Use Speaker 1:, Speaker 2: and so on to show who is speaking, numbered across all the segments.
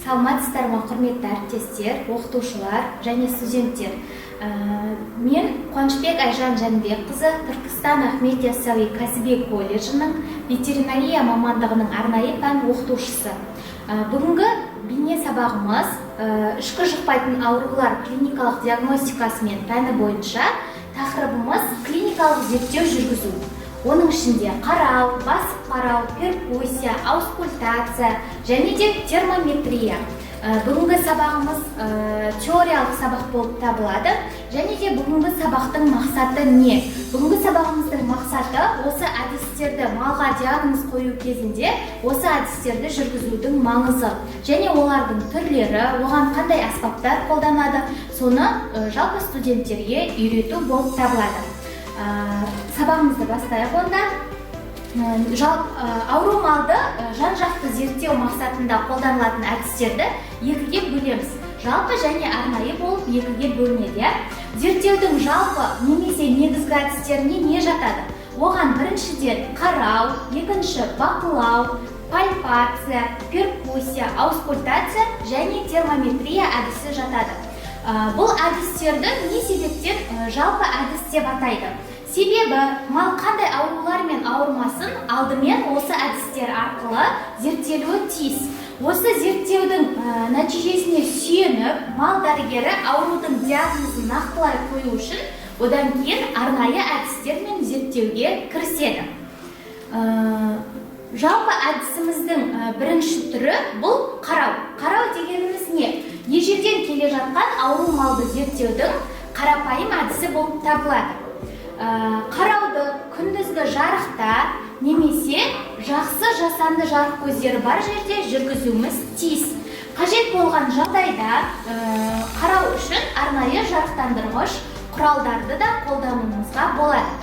Speaker 1: Саламатсыздар ма, құрметті әріптестер, оқытушылар және студенттер. Мен Қуанышбек Айжан Жанбекқызы, Түркістан Ахмет Яссауи кәсіби колледжінің ветеринария мамандығының арнайы пән оқытушысы. Бүгінгі бейне сабағымыз ішкі жұқпайтын аурулар клиникалық диагностикасы мен пәні бойынша. Тақырыбымыз клиникалық зерттеу жүргізу. Оның ішінде қарау, басып қарау, перкуссия, аускультация және де термометрия. Бүгінгі сабағымыз теориялық сабақ болып табылады. Және де бүгінгі сабақтың мақсаты не? Бүгінгі сабағымыздың мақсаты осы әдістерді малға диагноз қою кезінде осы әдістерді жүргізудің маңызы және олардың түрлері, оған қандай аспаптар қолданады, соны жалпы студенттерге үйрету болып табылады. Сабағымызды бастайық онда. Ауру малды жан-жақты зерттеу мақсатында қолданылатын әдістерді екіге бөлеміз. Жалпы және арнайы болып екіге бөлінеді. Зерттеудің жалпы немесе негізгі әдістеріне не жатады? Оған біріншіден қарау, екінші бақылау, пальпация, перкуссия, аускультация және термометрия әдісі жатады. Бұл әдістерді не себептен жалпы әдіс деп атайды? Себебі мал қандай аурулармен ауырмасын алдымен осы әдістер арқылы зерттелуі тиіс. Осы зерттеудің нәтижесіне сүйеніп, мал дәрігері аурудың диагнозын нақтылай қою үшін одан кейін арнайы әдістермен зерттеуге кіріседі. Жалпы әдісіміздің бірінші түрі бұл қарау. Қарау дегеніміз не? Ежелден келе жатқан ауру малды зерттеудің қарапайым әдісі болып табылады. Қарауды күндізгі жарықта немесе жақсы жасанды жарық көздері бар жерде жүргізуіміз тиіс. Қажет болған жағдайда қарау үшін арнайы жарықтандырғыш құралдарды да қолдануымызға болады.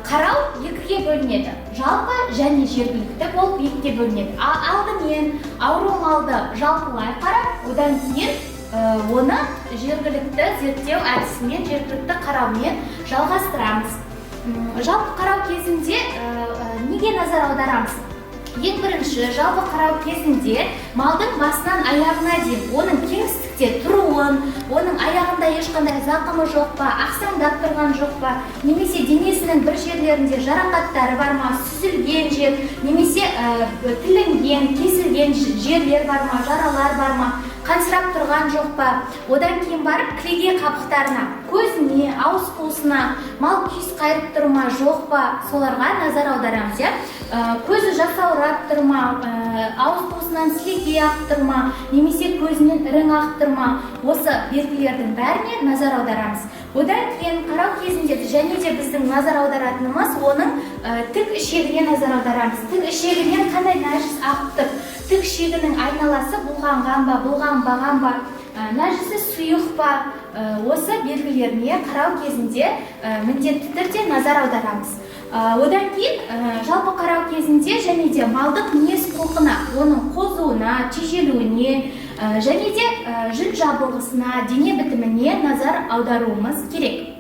Speaker 1: Қарау екіге бөлінеді. Жалпы және жергілікті болып екіге бөлінеді. Алдымен ауру малды жалпылай қарап, одан кейін оны жергілікті зерттеу әдісімен, жергілікті қараумен жалғастырамыз. Жалпы қарау кезінде неге назар аударамыз? Ең бірінші, жалпы қарау кезінде малдың басынан аяғына дейін оның кеңістікте тұруын, оның аяғында ешқандай зақымы жоқ па, ақсаңдап тұрған жоқ па, немесе денесінің бір жерлерінде жарақаттары бар ма, сүзілген жер, немесе тілінген, кесілген жерлер бар ма, жаралар бар ма, қансырап тұрған жоқ па, одан кейін барып кілеге қабықтарына, көзіне, ауыз қуысына мал күйіс қайырып тұр ма, жоқ па, соларға назар аударамыз. Көзі жасаурап тұр ма, ауыз қуысынан сілекей ағып тұр ма, немесе көзінен ірің ағып тұр ма, осы белгілердің бәріне назар аударамыз. Одан кейін қарау кезінде және де біздің назар аударатынымыз оның тік ішегіне назар аударамыз. Тік ішегінен қандай нәжіс ағып тұр, тік ішегінің айналасы бұлғанған ба, бұлғанбаған ба, нәжісі сұйық па, осы белгілеріне қарау кезінде міндетті түрде назар аударамыз. Одан кейін жалпы қарау кезінде және де малдың мінез құлқына, оның қозуына, тежелуіне және де жүн жабылғысына, дене бітіміне назар аударуымыз керек.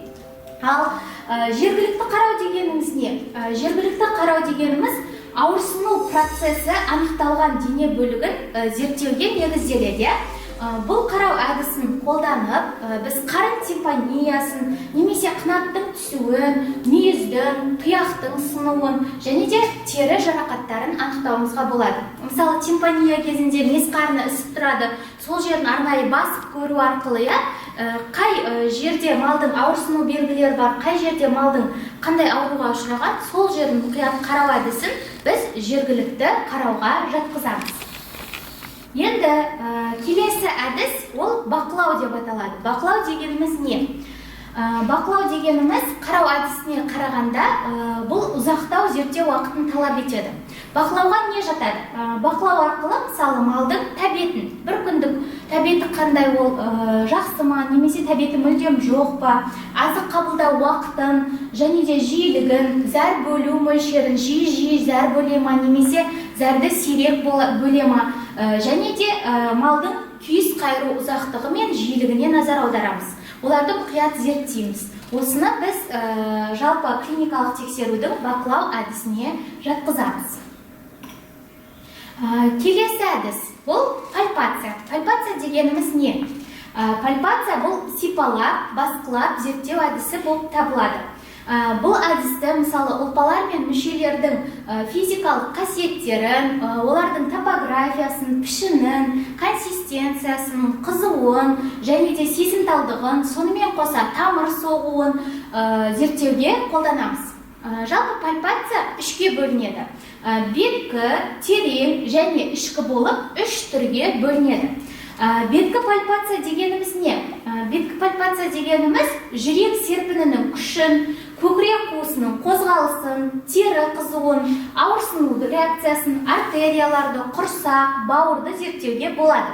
Speaker 1: Ал жергілікті қарау дегеніміз не? Жергілікті қарау дегеніміз ауырсыну процесі анықталған дене бөлігін зерттеуге негізделеді. Бұл қарау әдісін қолданып, біз қарын тимпаниясын, немесе қынаттың түсуін, мүйіздің, тұяқтың сынуын және де тері жарақаттарын анықтауымызға болады. Мысалы, тимпания кезінде мес қарны ісіп тұрады, сол жерін арнайы басып көру арқылы, қай жерде малдың ауырсыну белгілері бар, қай жерде малдың қандай ауруға ұшыраған, сол жерін мұқият қарау әдісін біз жергілікті қарауға жатқызамыз. Енді келесі әдіс ол бақылау деп аталады. Бақылау дегеніміз не? Бақылау дегеніміз қарау әдісіне қарағанда бұл ұзақтау зерттеу уақытын талап етеді. Бақылауға не жатады? Бақылау арқылы мысалы малдың тәбетін, бір күндік тәбеті қандай, ол жақсы ма, немесе тәбеті мүлдем жоқ па, азық қабылдау уақытын және де жиілігін, зәр бөлу мөлшерін, жиі зәр бөле ма, немесе зәрді сирек бөле ма, және де малдың күйіс қайыру ұзақтығы мен жиілігіне назар аударамыз. Оларды мұқият зерттейміз. Осыны біз жалпы клиникалық тексерудің бақылау әдісіне жатқызамыз. Келесі әдіс бұл пальпация. Пальпация дегеніміз не? Пальпация бұл сипалап, басқылап зерттеу әдісі болып табылады. Бұл әдісті мысалы ұлпалар мен мүшелердің физикалық қасиеттерін, олардың топографиясын, пішінін, консистенциясын, қызуын және де сезімталдығын, сонымен қоса тамыр соғуын зерттеуге қолданамыз. Жалпы пальпация үшке бөлінеді. Беткі, терең және ішкі болып үш түрге бөлінеді. Беткі пальпация дегеніміз не? Беткі пальпация дегеніміз жүрек серпінінің күшін, көкірек қуысының қозғалысын, тері қызуын, ауырсыну реакциясын, артерияларды, құрсақ, бауырды зерттеуге болады.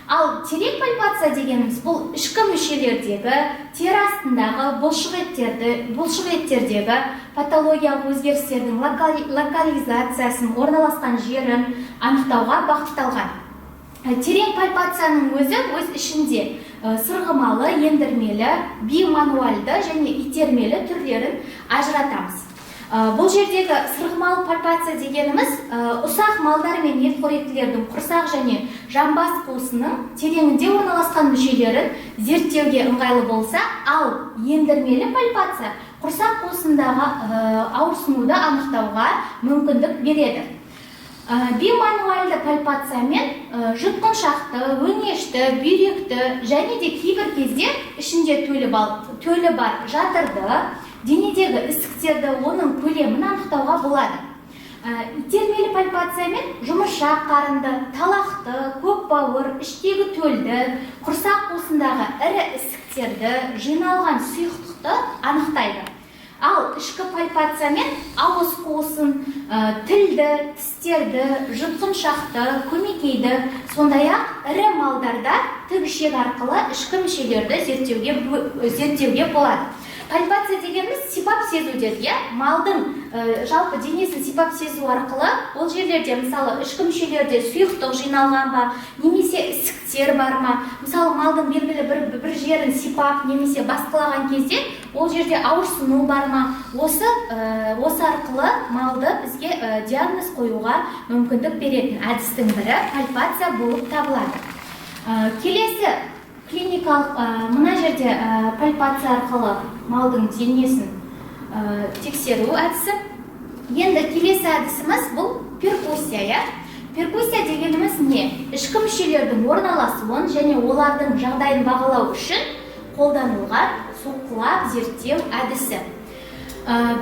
Speaker 1: Ал терең пальпация дегеніміз бұл ішкі мүшелердегі, тері астындағы бұлшықеттердегі патологиялық өзгерістердің локализациясын, орналасқан жерін анықтауға бағытталған. Терең пальпацияның өз ішінде сырғымалы, ендірмелі, бимануальды және итермелі түрлерін ажыратамыз. Бұл жердегі сырғымалы пальпация дегеніміз ұсақ малдар мен етқоректілердің құрсақ және жамбас қуысының тереңінде орналасқан мүшелерін зерттеуге ыңғайлы болса, ал ендірмелі пальпация құрсақ қуысындағы ауырсынуды анықтауға мүмкіндік береді. Бимануальды пальпациямен жұтқыншақты, өңешті, бүйректі және де кейбір кезде ішінде төлі бар жатырды, денедегі ісіктерді, оның көлемін анықтауға болады. Итермелі пальпациямен жұмыршақ қарынды, талақты, көкбауыр, іштегі төлді, құрсақ қуысындағы ірі ісіктерді, жиналған сұйықтықты анықтайды. Ал ішкі пальпациямен ауыз қуысын, тілді, тістерді, жұтқыншақты, көмекейді, сондай-ақ ірі малдарда тікішек арқылы ішкі мүшелерді зерттеуге болады. Пальпация дегеніміз сипап сезу деді, малдың жалпы денесін сипап сезу арқылы ол жерлерде, мысалы, ішкі мүшелерде сұйықтық жиналған ба, немесе ісіктер бар ма, мысалы, малдың белгілі бір жерін сипап немесе басқылаған кезде ол жерде ауырсыну бар ма, осы арқылы малды бізге диагноз қоюға мүмкіндік беретін әдістің бірі пальпация болып табылады. Келесі клиникалық мына жерде пальпация арқылы малдың денесін тексеру әдісі. Енді келесі әдісіміз бұл перкуссия. Перкуссия дегеніміз не? Ішкі мүшелердің орналасуын және олардың жағдайын бағалау үшін қолданылған соққылап зерттеу әдісі.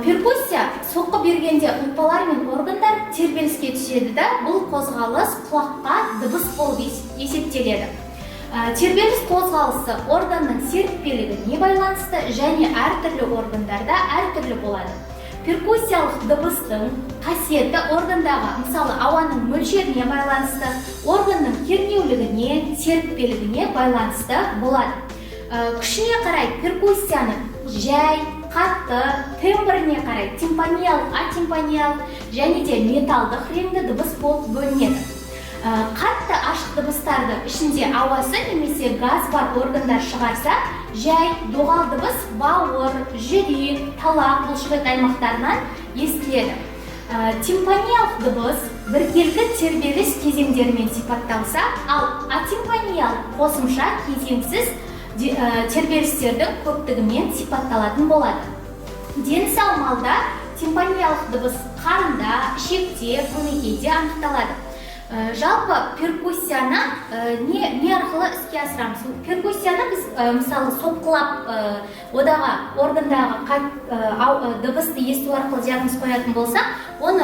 Speaker 1: Перкуссия соққы бергенде ұлпалар мен органдар тербеліске түседі да, бұл қозғалыс құлаққа дыбыс болып есептеледі. Тербеліс қозғалысы органның серіппелігіне байланысты және әртүрлі органдарда әртүрлі болады. Перкуссиялық дыбыстың қасиеті органдағы, мысалы, ауаның мөлшеріне байланысты, органның кернеулігіне, серіппелігіне байланысты болады. Күшіне қарай перкуссияны жай, қатты, тембріне қарай тимпаниялық, атимпаниялық және де металдық реңді дыбыс болып бөлінеді. Қатты ашық дыбыстарды ішінде ауасы немесе газ бар органдар шығарса, жай, доғал дыбыс бауыр, жүрек, талақ, бұлшықет аймақтарынан естіледі. Тимпаниялық дыбыс біркелкі тербеліс кезеңдерімен сипатталса, ал атимпаниялық қосымша кезеңсіз тербелістердің көптігімен сипатталатын болады. Дені сау малда тимпаниялық дыбыс қарында, ішекте, көмекейде анықталады. Жалпы перкуссияны не арқылы іске асырамыз? Перкуссияны біз мысалы соққылап одағы органдағы дыбысты есту арқылы диагноз қоятын болсақ, оны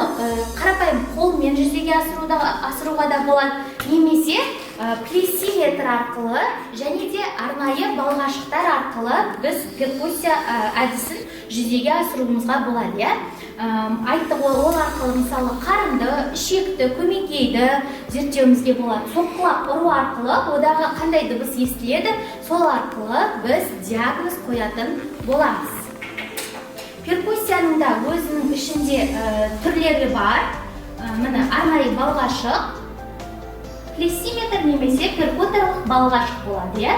Speaker 1: қарапайым қолмен жүзеге асыруға да болады, немесе плесиметр арқылы және де арнайы балғашықтар арқылы біз перкуссия әдісін жүзеге асыруымызға болады. Айттық, ол арқылы мысалы қарынды, ішекті, көмекейді зерттеуімізге болады. Соққылап ұру арқылы одағы қандай дыбыс естіледі, сол арқылы біз диагноз қоятын боламыз. Перкуссияның да өзінің ішінде түрлері бар. Міне арнайы балғашық, плесиметр немесе перкуторлық балғашық болады.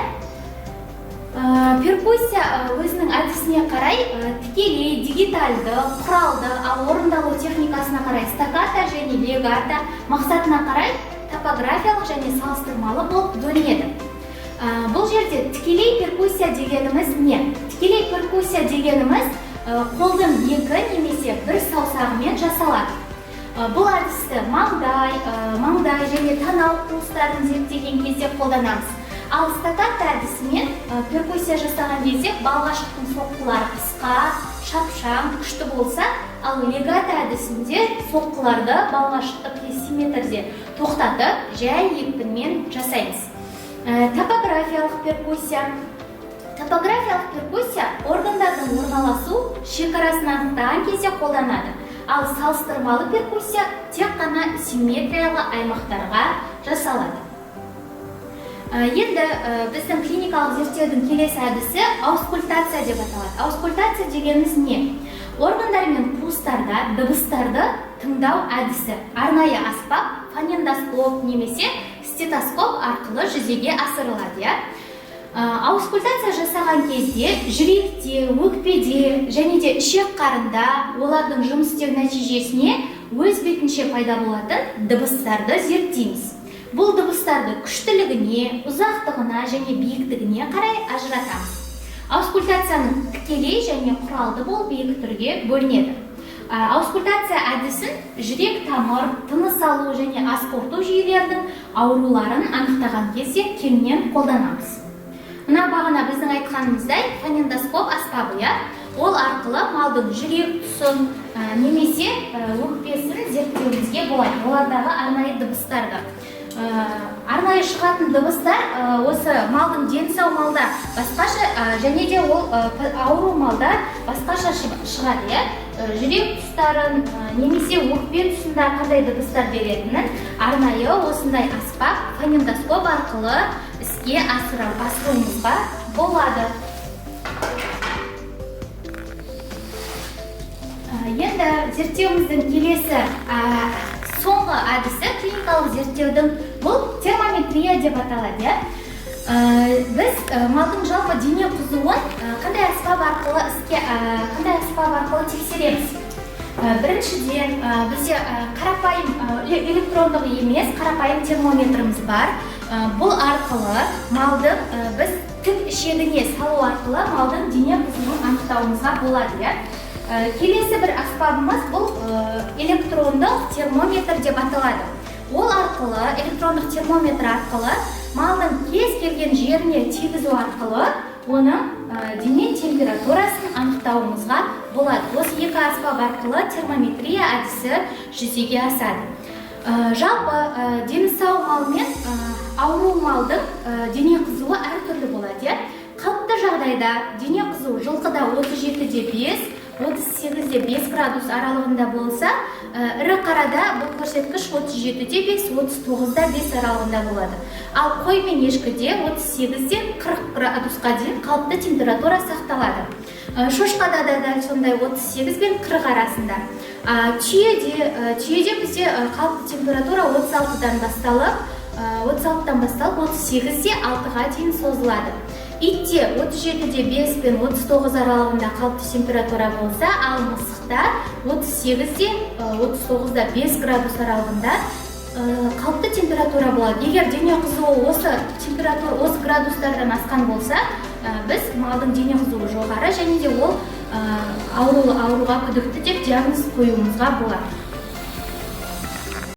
Speaker 1: Перкуссия өзінің әдісіне қарай тікелей, дигиталды, құралды, ал орындалу техникасына қарай стаккато және легато, мақсатына қарай топографиялық және салыстырмалы болып бөлінеді. Бұл жерде тікелей перкуссия дегеніміз не? Тікелей перкуссия дегеніміз қолдың екі немесе бір саусағымен жасалады. Бұл әдісті маңдай және танау қуыстарын зерттеген кезде қолданамыз. Ал стаккато әдісімен перкуссия жасаған кезде балғашықтың соққылары қысқа, шапшаң, күшті болса, ал легато әдісінде соққыларды балғашықтық симметрде тоқтатып, жай екпінмен жасаймыз. Топографиялық перкуссия. Топографиялық перкуссия органдардың орналасу шекарасын анықтаған кезде қолданады. Ал салыстырмалы перкуссия тек қана симметриялы аймақтарға жасалады. Енді біздің клиникалық зерттеудің келесі әдісі аускультация деп аталады. Аускультация дегеніміз не? Органдар мен қуыстарда дыбыстарды тыңдау әдісі. Арнайы аспап, фонендоскоп немесе стетоскоп арқылы жүзеге асырылады. Аускультация жасаған кезде жүректе, өкпеде және де ішек қарында олардың жұмыс істеу нәтижесіне өз бетінше пайда болатын дыбыстарды зерттейміз. Бұл дыбыстарды күштілігіне, ұзақтығына және биіктігіне қарай ажыратамыз. Аускультацияның тікелей және құралды болып екі түрге бөлінеді. Аускультация әдісін жүрек тамыр, тыныс алу және ас қорыту жүйелерінің ауруларын анықтаған кезде кеңінен қолданамыз. Мына бағана біздің айтқанымыздай фонендоскоп аспабы, ол арқылы малдың жүрек тұсын немесе өкпесін зерттеуімізге болады. Олардағы арнайы дыбыстарды. Арнайы шығатын дыбыстар осы малдың дені сау малда басқаша және де ол ауру малда басқаша шығады. Жүрек тұстарын немесе өкпе тұсында қандай дыбыстар беретінін арнайы осындай аспап фонендоскоп арқылы іске асыруымызға болады. Енді зерттеуіміздің келесі соңғы әдісі клиникалық зерттеудің бұл термометрия деп аталады. Біз малдың жалпы дене қызуын қандай аспап арқылы тексереміз. Біріншіден бізде қарапайым электрондық емес, қарапайым термометріміз бар. Бұл арқылы малдың біз тік ішегіне салу арқылы малдың дене қызуын анықтауымызға болады. Келесі бір аспабымыз бұл электрондық термометр деп аталады. Ол арқылы, электрондық термометр арқылы малдың кез келген жеріне тигізу арқылы оның дене температурасын анықтауымызға болады. Осы екі аспап арқылы термометрия әдісі жүзеге асады. Жалпы дені сау мал мен ауру малдың дене қызуы әртүрлі болады. Қалыпты жағдайда дене қызуы жылқыда 37-де 5, 38-де 5 градус аралығында болса, ірі қарада бұл көрсеткіш 37-де 5, 39-да 5 аралығында болады. Ал қой мен ешкіде 38-де 40 градусқа дейін қалыпты температура сақталады. Шошқада да дәл сондай 38 бен 40 арасында. Түйеде бізде қалыпты температура 36-дан басталып 38-де 6-ға дейін созылады. Итте 37-де 5 пен 39 аралығында қалыпты температура болса, ал мысықта 38-де 39-да 5 градус аралығында қалыпты температура болады. Егер дене қызуы осы градустардан асқан болса, біз малдың дене қызуы жоғары және де ол ауруға күдікті деп диагноз қоюымызға болады.